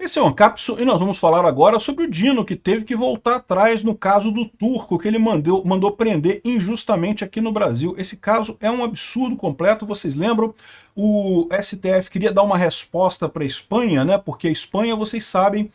Esse é o Ancapso e nós vamos falar agora sobre o Dino, que teve que voltar atrás no caso do turco, que ele mandou prender injustamente aqui no Brasil. Esse caso é um absurdo completo, vocês lembram? O STF queria dar uma resposta para a Espanha, né? Porque a Espanha, vocês sabem,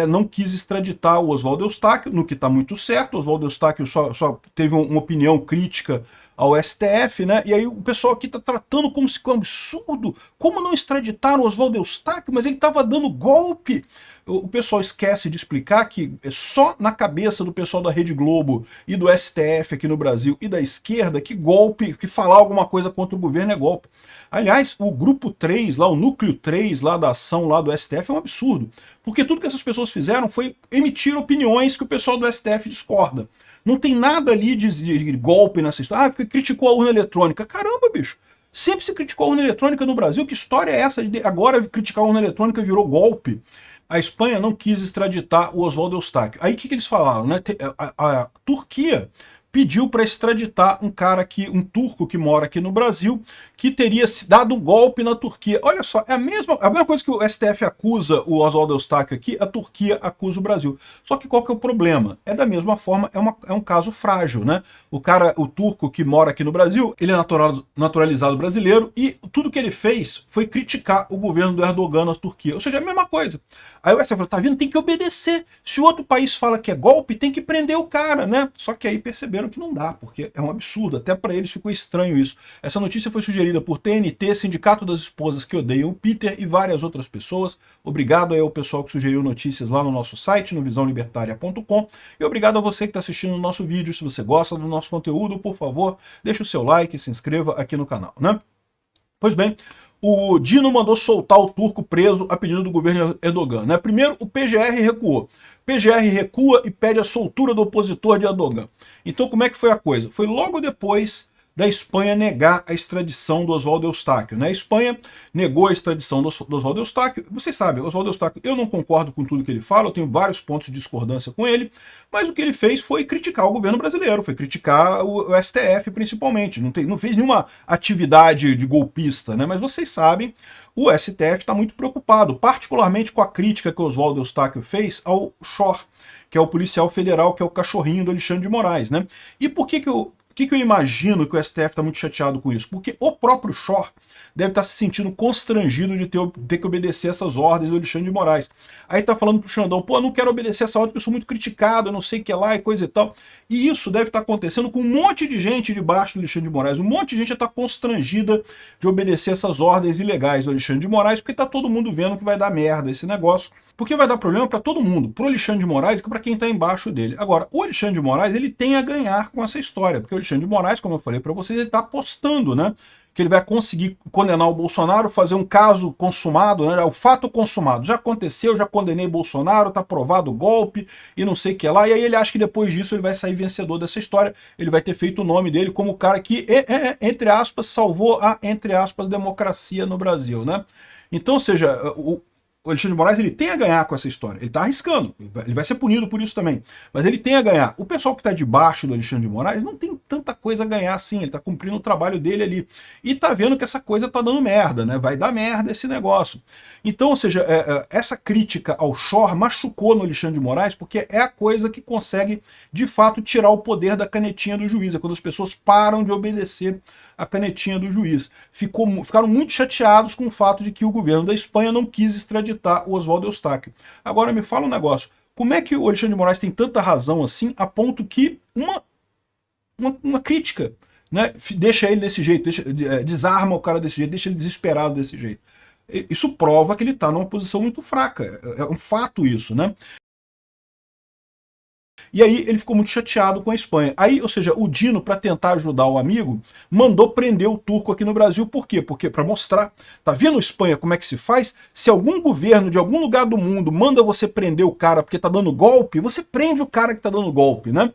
não quis extraditar o Oswaldo Eustáquio, no que está muito certo. O Oswaldo Eustáquio só teve uma opinião crítica ao STF, né? E aí o pessoal aqui está tratando como se fosse um absurdo. Como não extraditar o Oswaldo Eustáquio? Mas ele estava dando golpe. O pessoal esquece de explicar que só na cabeça do pessoal da Rede Globo e do STF aqui no Brasil e da esquerda que golpe, que falar alguma coisa contra o governo é golpe. Aliás, o grupo 3 lá, o núcleo 3 lá da ação lá do STF é um absurdo. Porque tudo que essas pessoas fizeram foi emitir opiniões que o pessoal do STF discorda. Não tem nada ali de golpe nessa história. Ah, porque criticou a urna eletrônica. Caramba, bicho. Sempre se criticou a urna eletrônica no Brasil. Que história é essa de agora criticar a urna eletrônica virou golpe? A Espanha não quis extraditar o Oswaldo Eustáquio. Aí o que eles falaram, né? A Turquia pediu para extraditar um turco que mora aqui no Brasil, que teria dado um golpe na Turquia. Olha só, é a mesma coisa que o STF acusa o Oswaldo Eustáquio aqui, a Turquia acusa o Brasil. Só que qual que é o problema? É da mesma forma, é um caso frágil, né? O turco que mora aqui no Brasil, ele é naturalizado brasileiro e tudo que ele fez foi criticar o governo do Erdogan na Turquia. Ou seja, é a mesma coisa. Aí o STF falou, tá vendo? Tem que obedecer. Se o outro país fala que é golpe, tem que prender o cara, né? Só que aí perceberam que não dá, porque é um absurdo. Até para eles ficou estranho isso. Essa notícia foi sugerida por TNT, Sindicato das Esposas que Odeiam o Peter e várias outras pessoas. Obrigado aí ao pessoal que sugeriu notícias lá no nosso site, no visãolibertaria.com. E obrigado a você que está assistindo o nosso vídeo. Se você gosta do nosso conteúdo, por favor, deixe o seu like e se inscreva aqui no canal, né? Pois bem, o Dino mandou soltar o turco preso a pedido do governo Erdogan, né? Primeiro, o PGR recuou. PGR recua e pede a soltura do opositor de Erdogan. Então, como é que foi a coisa? Foi logo depois da Espanha negar a extradição do Oswaldo Eustáquio, né? A Espanha negou a extradição do Oswaldo Eustáquio. Vocês sabem, o Oswaldo Eustáquio, eu não concordo com tudo que ele fala, eu tenho vários pontos de discordância com ele, mas o que ele fez foi criticar o governo brasileiro, foi criticar o STF principalmente, não fez nenhuma atividade de golpista, né? Mas vocês sabem, o STF está muito preocupado, particularmente com a crítica que o Oswaldo Eustáquio fez ao Shor, que é o policial federal, que é o cachorrinho do Alexandre de Moraes, né? E por que eu imagino que o STF está muito chateado com isso? Porque o próprio Shor deve estar se sentindo constrangido de ter que obedecer essas ordens do Alexandre de Moraes. Aí tá falando pro Xandão, pô, eu não quero obedecer essa ordem porque eu sou muito criticado, eu não sei o que lá e coisa e tal. E isso deve estar acontecendo com um monte de gente debaixo do Alexandre de Moraes. Um monte de gente já está constrangida de obedecer essas ordens ilegais do Alexandre de Moraes, porque tá todo mundo vendo que vai dar merda esse negócio. Porque vai dar problema para todo mundo, para o Alexandre de Moraes e para quem está embaixo dele. Agora, o Alexandre de Moraes ele tem a ganhar com essa história, porque o Alexandre de Moraes, como eu falei para vocês, ele está apostando, né? Que ele vai conseguir condenar o Bolsonaro, fazer um caso consumado, né? O fato consumado. Já aconteceu, já condenei Bolsonaro, tá provado o golpe e não sei o que lá. E aí ele acha que depois disso ele vai sair vencedor dessa história. Ele vai ter feito o nome dele como o cara que, entre aspas, salvou a, entre aspas, democracia no Brasil, né? Então, ou seja, o Alexandre de Moraes ele tem a ganhar com essa história. Ele está arriscando. Ele vai ser punido por isso também. Mas ele tem a ganhar. O pessoal que está debaixo do Alexandre de Moraes não tem tanta coisa a ganhar assim. Ele está cumprindo o trabalho dele ali. E está vendo que essa coisa está dando merda, né? Vai dar merda esse negócio. Então, ou seja, essa crítica ao Shor machucou no Alexandre de Moraes porque é a coisa que consegue, de fato, tirar o poder da canetinha do juiz. É quando as pessoas param de obedecer a canetinha do juiz. Ficaram muito chateados com o fato de que o governo da Espanha não quis extraditar o Oswaldo Eustáquio. Agora me fala um negócio, como é que o Alexandre de Moraes tem tanta razão assim, a ponto que uma crítica, né, deixa ele desse jeito, desarma o cara desse jeito, deixa ele desesperado desse jeito? Isso prova que ele está numa posição muito fraca, é um fato isso, né? E aí ele ficou muito chateado com a Espanha. Aí, ou seja, o Dino, para tentar ajudar o amigo, mandou prender o turco aqui no Brasil. Por quê? Porque para mostrar, tá vendo Espanha como é que se faz? Se algum governo de algum lugar do mundo manda você prender o cara porque tá dando golpe, você prende o cara que tá dando golpe, né?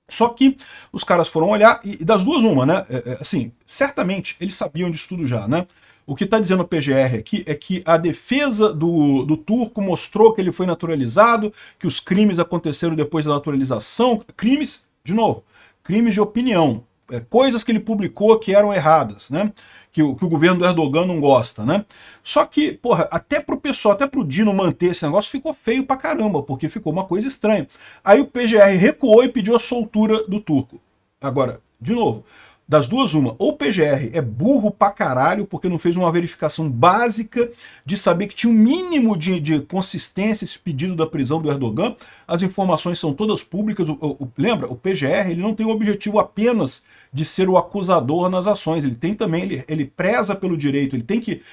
Só que os caras foram olhar, e das duas uma, né? Assim, certamente eles sabiam disso tudo já, né? O que está dizendo o PGR aqui é que a defesa do turco mostrou que ele foi naturalizado, que os crimes aconteceram depois da naturalização. Crimes, de novo, crimes de opinião. Coisas que ele publicou que eram erradas, né? que o governo do Erdogan não gosta, né? Só que, porra, até pro pessoal, até pro Dino manter esse negócio, ficou feio pra caramba, porque ficou uma coisa estranha. Aí o PGR recuou e pediu a soltura do turco. Agora, de novo, das duas uma, ou o PGR é burro pra caralho, porque não fez uma verificação básica de saber que tinha um mínimo de consistência esse pedido da prisão do Erdogan, as informações são todas públicas, lembra, o PGR ele não tem o objetivo apenas de ser o acusador nas ações, ele tem também, ele preza pelo direito, ele tem que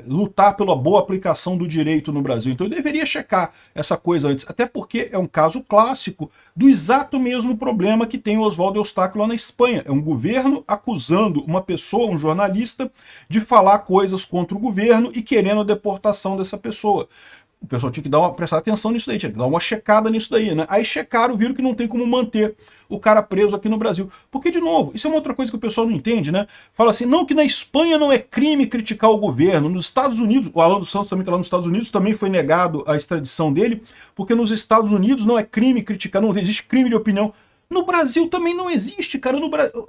lutar pela boa aplicação do direito no Brasil, então ele deveria checar essa coisa antes, até porque é um caso clássico do exato mesmo problema que tem o Oswaldo Eustáquio lá na Espanha, é um governo acusando uma pessoa, um jornalista, de falar coisas contra o governo e querendo a deportação dessa pessoa. O pessoal tinha que prestar atenção nisso daí, tinha que dar uma checada nisso daí, né? Aí checaram, viram que não tem como manter o cara preso aqui no Brasil. Porque, de novo, isso é uma outra coisa que o pessoal não entende, né? Fala assim, não, que na Espanha não é crime criticar o governo. Nos Estados Unidos, o Alan dos Santos também está lá nos Estados Unidos, também foi negado a extradição dele, porque nos Estados Unidos não é crime criticar, não existe crime de opinião. No Brasil também não existe, cara.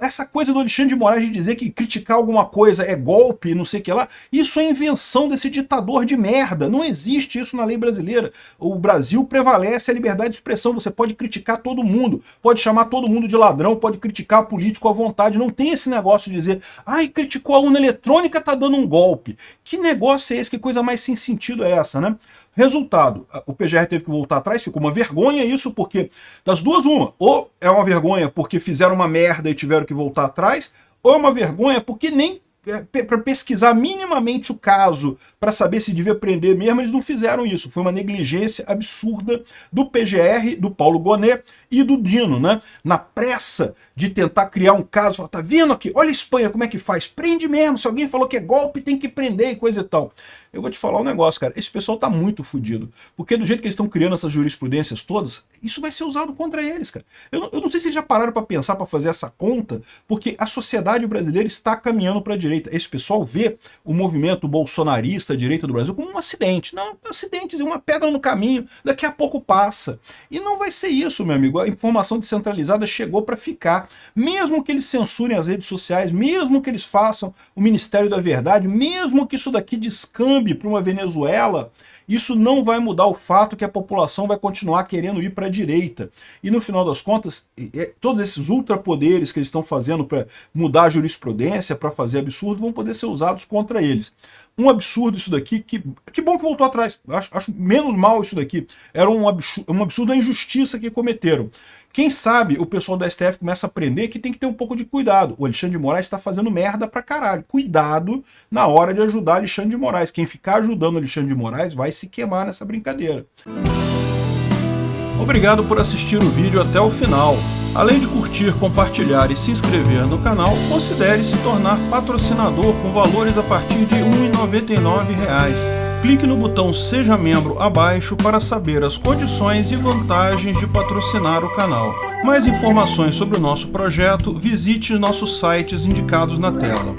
Essa coisa do Alexandre de Moraes de dizer que criticar alguma coisa é golpe, não sei o que lá, isso é invenção desse ditador de merda. Não existe isso na lei brasileira. O Brasil prevalece a liberdade de expressão. Você pode criticar todo mundo, pode chamar todo mundo de ladrão, pode criticar político à vontade. Não tem esse negócio de dizer, ai, criticou a urna eletrônica, tá dando um golpe. Que negócio é esse? Que coisa mais sem sentido é essa, né? Resultado, o PGR teve que voltar atrás, ficou uma vergonha isso, porque das duas uma, ou é uma vergonha porque fizeram uma merda e tiveram que voltar atrás, ou é uma vergonha porque nem para pesquisar minimamente o caso, para saber se devia prender mesmo, eles não fizeram isso. Foi uma negligência absurda do PGR, do Paulo Gonet e do Dino, né? Na pressa de tentar criar um caso, falar, tá vendo aqui? Olha a Espanha como é que faz, prende mesmo, se alguém falou que é golpe tem que prender e coisa e tal. Eu vou te falar um negócio, cara, esse pessoal tá muito fodido, porque do jeito que eles estão criando essas jurisprudências todas, isso vai ser usado contra eles, cara. Eu não sei se eles já pararam para pensar, para fazer essa conta, porque a sociedade brasileira está caminhando para a direita. Esse pessoal vê o movimento bolsonarista, a direita do Brasil, como um acidente. Não, um acidente, uma pedra no caminho, daqui a pouco passa. E não vai ser isso, meu amigo. A informação descentralizada chegou para ficar. Mesmo que eles censurem as redes sociais, mesmo que eles façam o Ministério da Verdade, mesmo que isso daqui descambe para uma Venezuela, isso não vai mudar o fato que a população vai continuar querendo ir para a direita. E no final das contas, todos esses ultrapoderes que eles estão fazendo para mudar a jurisprudência, para fazer absurdo, vão poder ser usados contra eles. Um absurdo isso daqui, que bom que voltou atrás, acho menos mal isso daqui. Era um absurdo a injustiça que cometeram. Quem sabe o pessoal da STF começa a aprender que tem que ter um pouco de cuidado. O Alexandre de Moraes está fazendo merda pra caralho. Cuidado na hora de ajudar Alexandre de Moraes. Quem ficar ajudando Alexandre de Moraes vai se queimar nessa brincadeira. Obrigado por assistir o vídeo até o final. Além de curtir, compartilhar e se inscrever no canal, considere se tornar patrocinador com valores a partir de R$ 1,99. Clique no botão Seja Membro abaixo para saber as condições e vantagens de patrocinar o canal. Mais informações sobre o nosso projeto, visite nossos sites indicados na tela.